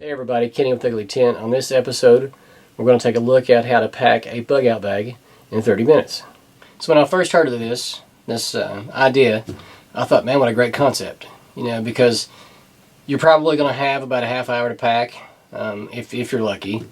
Hey everybody, Kenny with UglyTent. On this episode, we're going to take a look at how to pack a bug out bag in 30 minutes. So when I first heard of this idea, I thought, man, what a great concept. Because you're probably going to have about a half hour to pack, if you're lucky,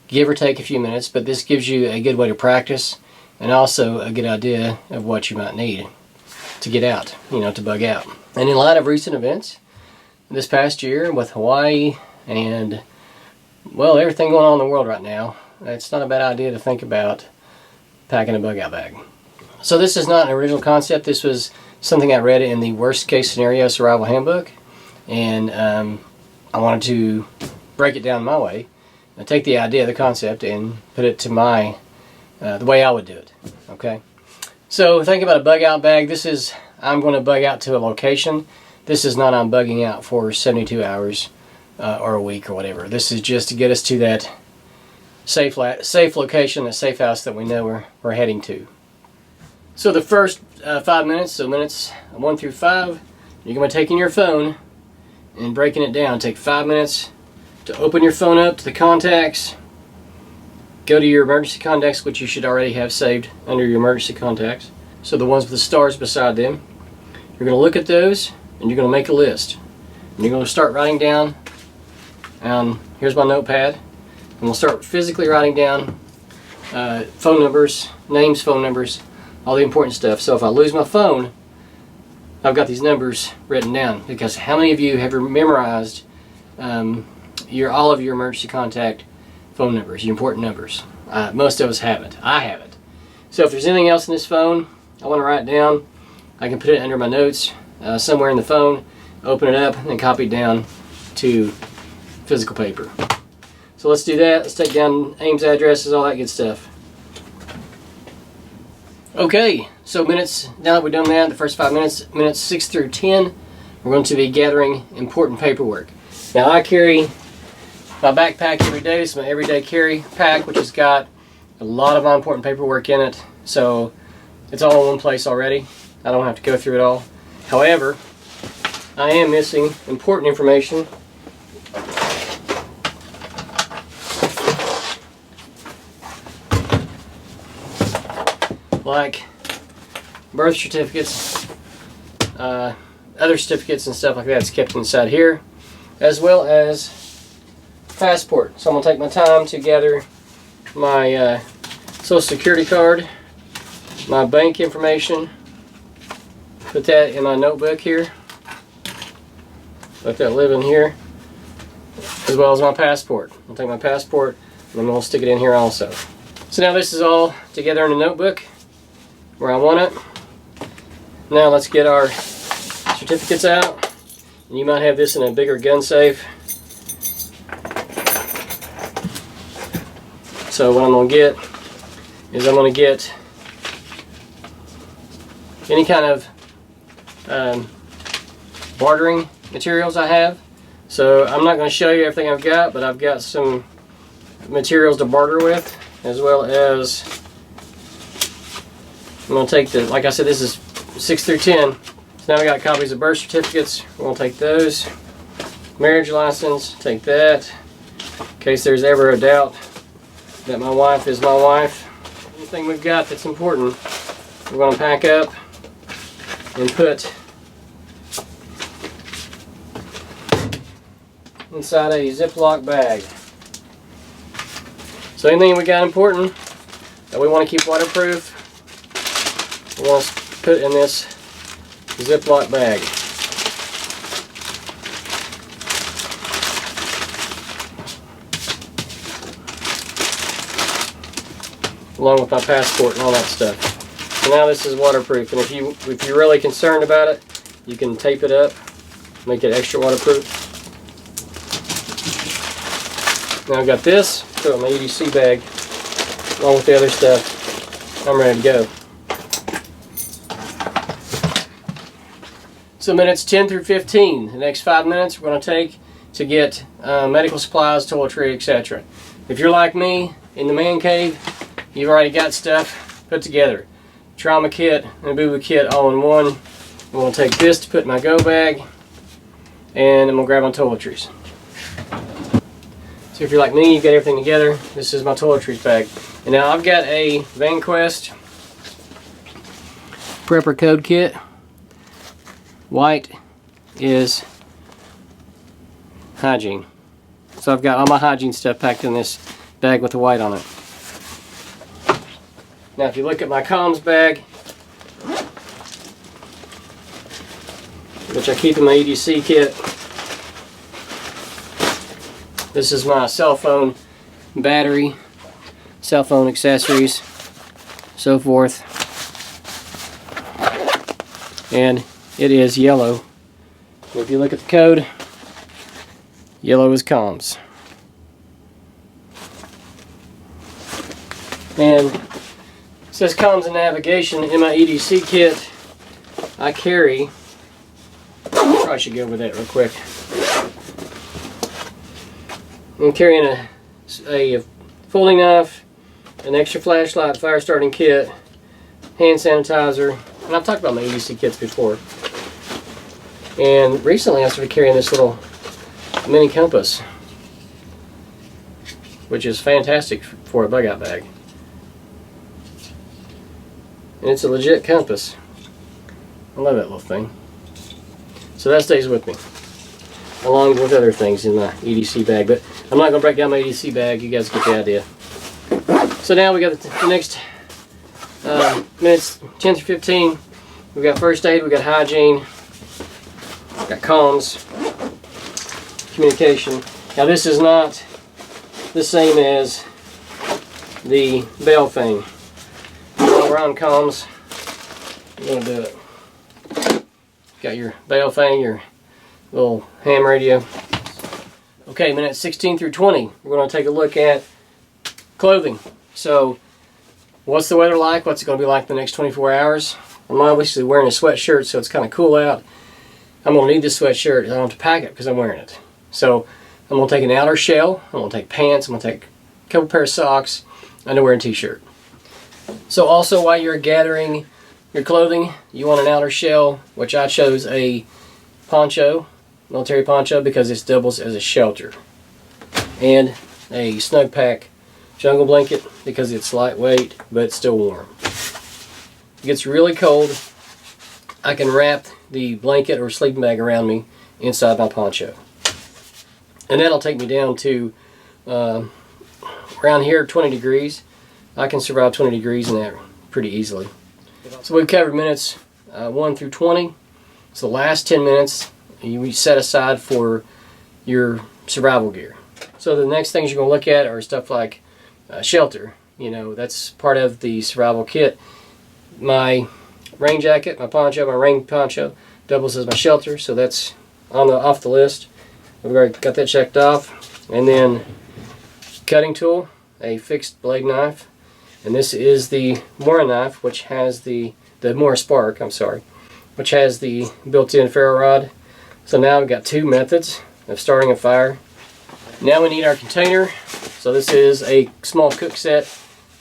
give or take a few minutes, but this gives you a good way to practice and also a good idea of what you might need to get out, to bug out. And in light of recent events this past year with Hawaii and, well, everything going on in the world right now, it's not a bad idea to think about packing a bug out bag. So this is not an original concept. This was something I read in the Worst Case Scenario Survival Handbook, and I wanted to break it down my way and take the idea, the concept, and put it to the way I would do it. Okay, so think about a bug out bag. This is, I'm going to bug out to a location. This is not I'm bugging out for 72 hours or a week or whatever. This is just to get us to that safe location, that safe house that we know we're heading to. So the first 5 minutes, so minutes 1 through 5, you're going to be taking your phone and breaking it down. Take 5 minutes to open your phone up to the contacts. Go to your emergency contacts, which you should already have saved under your emergency contacts. So the ones with the stars beside them. You're going to look at those and you're going to make a list. And you're going to start writing down. Here's my notepad. And we'll start physically writing down phone numbers, names, phone numbers, all the important stuff. So if I lose my phone, I've got these numbers written down. Because how many of you have memorized all of your emergency contact phone numbers, your important numbers? Most of us haven't. I haven't. So if there's anything else in this phone I want to write down, I can put it under my notes somewhere in the phone, open it up, and copy it down to physical paper. So let's do that. Let's take down names, addresses, all that good stuff. Okay, so minutes, now that we've done that, the first 5 minutes, minutes 6 through 10, we're going to be gathering important paperwork. Now I carry my backpack every day. It's my everyday carry pack, which has got a lot of my important paperwork in it. So it's all in one place already. I don't have to go through it all. However, I am missing important information. Like birth certificates, other certificates and stuff like that. It's kept inside here, as well as passport. So I'm going to take my time to gather my social security card, my bank information, put that in my notebook here, let that live in here, as well as my passport. I'll take my passport and then we'll stick it in here also. So now this is all together in a notebook where I want it. Now let's get our certificates out. And you might have this in a bigger gun safe. So what I'm going to get is I'm going to get any kind of bartering materials I have. So I'm not going to show you everything I've got, but I've got some materials to barter with, as well as I'm going to take like I said, this is 6 through 10. So now we got copies of birth certificates. We're going to take those. Marriage license, take that. In case there's ever a doubt that my wife is my wife. Anything we've got that's important, we're going to pack up and put inside a Ziploc bag. So anything we got important that we want to keep waterproof, we want to put in this Ziploc bag. Along with my passport and all that stuff. So now this is waterproof, and if you're really concerned about it, you can tape it up, make it extra waterproof. Now I've got this, throw it in my EDC bag, along with the other stuff. I'm ready to go. So minutes 10 through 15, the next 5 minutes we're going to take to get medical supplies, toiletry, etc. If you're like me, in the man cave, you've already got stuff put together. Trauma kit and a boo-boo kit all in one. I'm going to take this to put in my go bag, and I'm going to grab my toiletries. So if you're like me, you've got everything together. This is my toiletries bag. And now I've got a VanQuest Prepper Code Kit. White is hygiene. So I've got all my hygiene stuff packed in this bag with the white on it. Now if you look at my comms bag, which I keep in my EDC kit, this is my cell phone battery, cell phone accessories, so forth. And it is yellow. If you look at the code, yellow is comms. And it says comms and navigation in my EDC kit. I carry, probably should go over that real quick. I'm carrying a folding knife, an extra flashlight, fire starting kit, hand sanitizer, and I've talked about my EDC kits before. And recently I started carrying this little mini compass, which is fantastic for a bug out bag. And it's a legit compass. I love that little thing. So that stays with me, along with other things in my EDC bag. But I'm not going to break down my EDC bag. You guys get the idea. So now we got the next minutes 10 through 15. We've got first aid, we've got hygiene, we've got comms, communication. Now this is not the same as the bell thing. While we're on comms, I'm going to do it. Got your bell thing, your little ham radio. Okay, minutes 16 through 20. We're going to take a look at clothing. So, what's the weather like? What's it going to be like the next 24 hours? I'm obviously wearing a sweatshirt, so it's kind of cool out. I'm going to need this sweatshirt. I don't have to pack it because I'm wearing it. So, I'm going to take an outer shell. I'm going to take pants. I'm going to take a couple pair of socks, underwear, and t-shirt. So, also while you're gathering your clothing, you want an outer shell, which I chose a poncho, military poncho, because it doubles as a shelter. And a snug pack jungle blanket because it's lightweight but still warm. If it gets really cold, I can wrap the blanket or sleeping bag around me inside my poncho. And that'll take me down to around here 20 degrees. I can survive 20 degrees in that pretty easily. So we've covered minutes 1 through 20. So the last 10 minutes you set aside for your survival gear. So the next things you're going to look at are stuff like shelter. You know, that's part of the survival kit. My rain jacket, my poncho, my rain poncho doubles as my shelter, so that's off the list. We've already got that checked off. And then cutting tool, a fixed blade knife, and this is the Mora knife, which has the Mora Spark, I'm sorry, which has the built-in ferro rod. So now we've got two methods of starting a fire. Now we need our container. So this is a small cook set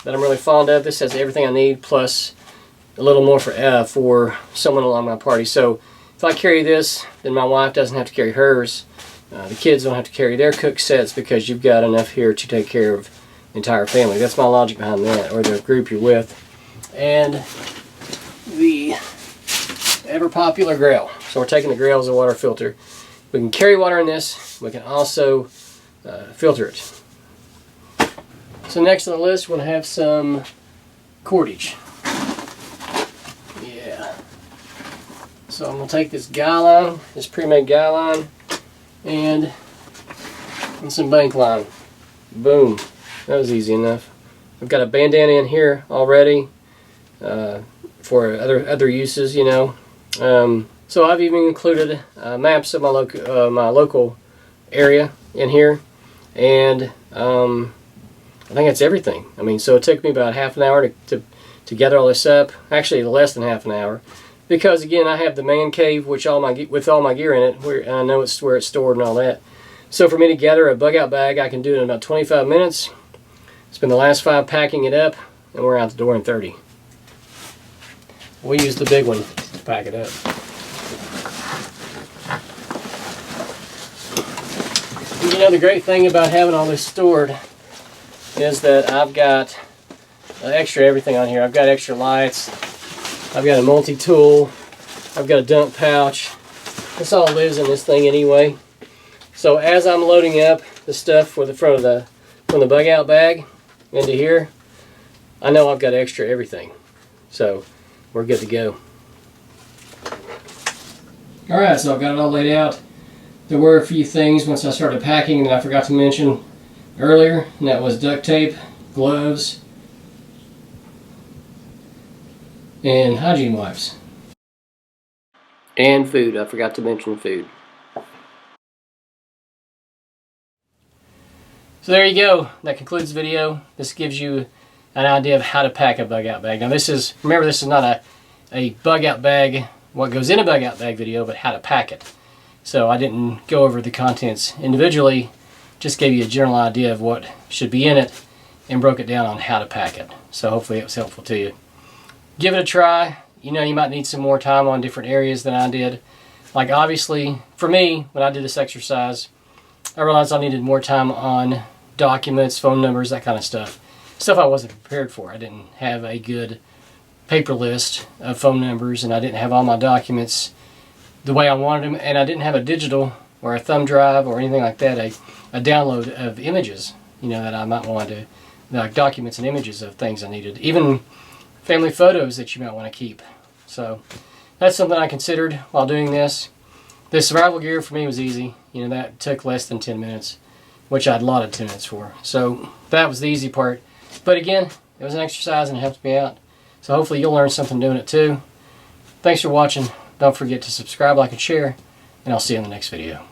that I'm really fond of. This has everything I need plus a little more for someone along my party. So if I carry this, then my wife doesn't have to carry hers. The kids don't have to carry their cook sets because you've got enough here to take care of the entire family. That's my logic behind that, or the group you're with. And the ever popular grill. So we're taking the grill as a water filter. We can carry water in this. We can also filter it. So next on the list, we're going to have some cordage. Yeah. So I'm going to take this guy line, this pre-made guy line, and some bank line. Boom. That was easy enough. I've got a bandana in here already for other uses, you know. So I've even included maps of my local area in here, and I think that's everything. I mean, so it took me about half an hour to gather all this up. Actually, less than half an hour, because again, I have the man cave, with all my gear in it, and I know it's where it's stored and all that. So for me to gather a bug out bag, I can do it in about 25 minutes. Spend the last 5 packing it up, and we're out the door in 30. We use the big one to pack it up. You know, the great thing about having all this stored is that I've got extra everything on here. I've got extra lights, I've got a multi-tool, I've got a dump pouch. This all lives in this thing anyway. So as I'm loading up the stuff for the front of from the bug out bag into here, I know I've got extra everything. So we're good to go. Alright, so I've got it all laid out. There were a few things once I started packing that I forgot to mention earlier, and that was duct tape, gloves, and hygiene wipes. And food. I forgot to mention food. So there you go. That concludes the video. This gives you an idea of how to pack a bug out bag. Now remember this is not a bug out bag, what goes in a bug out bag video, but how to pack it. So I didn't go over the contents individually, just gave you a general idea of what should be in it and broke it down on how to pack it. So hopefully it was helpful to you. Give it a try. You know, you might need some more time on different areas than I did. Like obviously, for me, when I did this exercise, I realized I needed more time on documents, phone numbers, that kind of stuff. Stuff I wasn't prepared for. I didn't have a good paper list of phone numbers, and I didn't have all my documents the way I wanted them, and I didn't have a digital or a thumb drive or anything like that, a download of images, you know, that I might want to, like documents and images of things I needed. Even family photos that you might want to keep. So that's something I considered while doing this. The survival gear for me was easy. You know, that took less than 10 minutes, which I'd allotted 10 minutes for. So that was the easy part. But again, it was an exercise and it helped me out. So hopefully you'll learn something doing it too. Thanks for watching. Don't forget to subscribe, like, and share, and I'll see you in the next video.